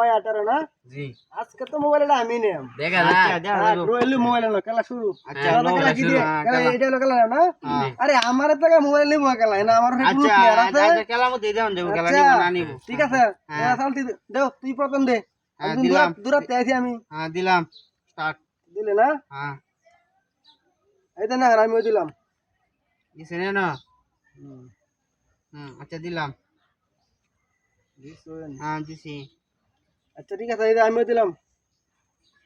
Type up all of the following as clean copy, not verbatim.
ভাই 18 না জি আজকে তো মোবাইলটা আমি নিলাম দেখা যায় রইলো মোবাইল না খেলা শুরু আচ্ছা খেলা কি দিয়ে এটা হলো খেলা না আরে আমার তো মোবাইল নিব খেলা না আমার কোনো প্লেয়ার আছে আচ্ছা খেলা মধ্যে দেন দেব খেলা নিব না নিব ঠিক আছে চালতি দাও তুই প্রথম দে আমি দূরাতে আইছি আমি হ্যাঁ দিলাম স্টার্ট দিলে না হ্যাঁ এই তো না আমিও দিলাম দিছেন না আচ্ছা দিলাম দিছেন হ্যাঁ দিছি আচ্ছা ঠিক আছে এই আমিও দিলাম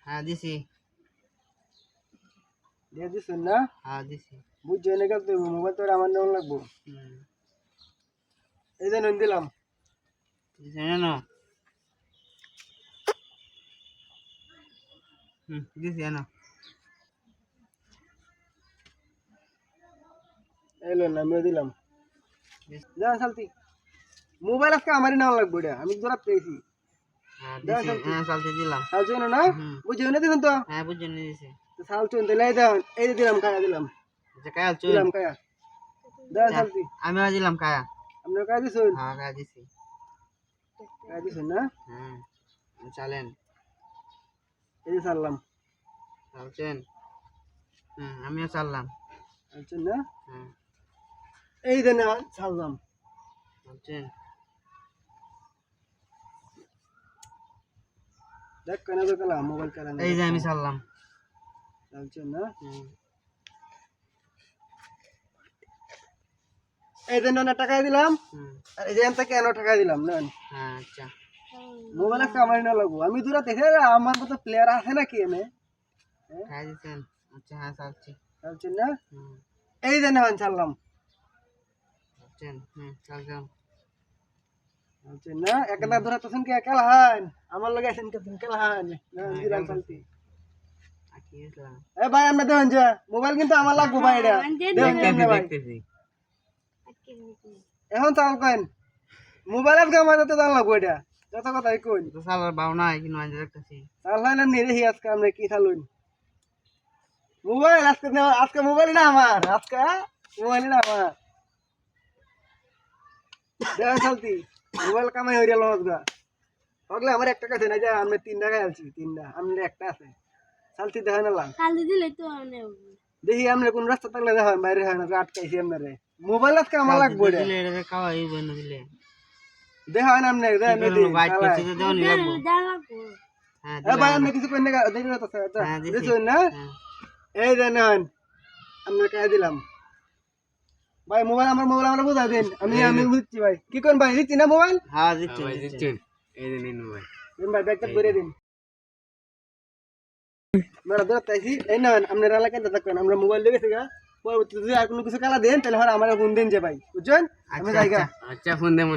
হ্যাঁ দিছি দিয়ে দিছেন না হ্যাঁ দিছি বুঝছো না কত মোবাইল তো আমার নেওয়া লাগবো এই যে দিলাম দিছেন না দিছি না এলো না আমিও দিলাম যা চালতি মোবাইল আজকে আমারই নেওয়া লাগবো এটা আমি জোড়া পেয়েছি হ্যাঁ চালতে দিলাম চালছো না বুঝছো না দিবেন তো হ্যাঁ বুঝছেন দিছি চালছো দিলে এই যে দিলাম কায়া দিলাম আচ্ছা কায়া চল দিলাম কায়া যা চালতি আমিও দিলাম কায়া আমরা কায়া দিছেন হ্যাঁ কায়া দিছি কায়া দিছেন না হ্যাঁ চালেন এই যে চাললাম চালছেন আমিও চাললাম চালছেন না হ্যাঁ এই যে না চাললাম চালছেন দেখ কেন তো খেলা মোবাইল খেলা এই যে আমি চাললাম চালছেন না এই যে না টাকা দিলাম আর এই যে এনতে কেন টাকা দিলাম না হ্যাঁ আচ্ছা মোবাইল একটা আমার না লাগবো আমি দূরা দেখে আমার মতো প্লেয়ার আছে নাকি এনে খাই দিছেন আচ্ছা হ্যাঁ চালছি চালছেন না এই যে না চাললাম চালছেন চালছেন চালছেন না একলা দূরা তখন কি খেলা হয় আমার লগে আছেন কেন খেলা হয় না দিলাম চালতি আকি ইসলাম এ ভাই আমরা দেখুন যে মোবাইল কিন্তু আমার লাগবো ভাই এটা দেখতেছি এখন চাল কেন মোবাইল আজকে আমার তো চাল লাগবো এটা যত কথা কই তো চালার ভাবনা কিন্তু আজ দেখতেছি চাল হয় না নিরে আজকে আমরা কি চালুন মোবাইল আজকে মোবাইল না আমার আজকে মোবাইল না আমার দেখা চালতি মোবাইল কামাই হয়ে গেল আজকে ওগুলো আমার একটা কাছে না যে আমি 3 টাকা আলছি 3টা আমার একটা আছে চালতি দেখা না লাগ কাল দিলে তো দেখি আমরা কোন রাস্তা থাকলে দেখা বাইরে হয় না আটকাইছি আপনারে মোবাইল আজকে আমার লাগবো এটা দিলে এটা খাওয়াই বন্ধ দিলে দেখা হয় না আপনি বাইক করতে তো দেওয়ানি লাগবো জানাবো হ্যাঁ এ ভাই আপনি কিছু কই না দেখি না তো দিছেন না এই দেন আমরা কাই দিলাম ভাই মোবাইল আমরা বুঝা দেন আমি বুঝছি ভাই কি কোন ভাই দিচ্ছি না মোবাইল হ্যাঁ দিচ্ছেন এই যে নিন মোবাইল দিন ভাই ব্যাগটা ভরে দিন আমরা দৌড়াইছি এই না আপনারা এলাকায় থাকেন আমরা মোবাইল লেগেছে গা পরবর্তীতে যদি আর কোনো কিছু কালা দেন তাহলে আমার ফোন দেন যে ভাই বুঝছেন আমি জায়গা আচ্ছা ফোন দেব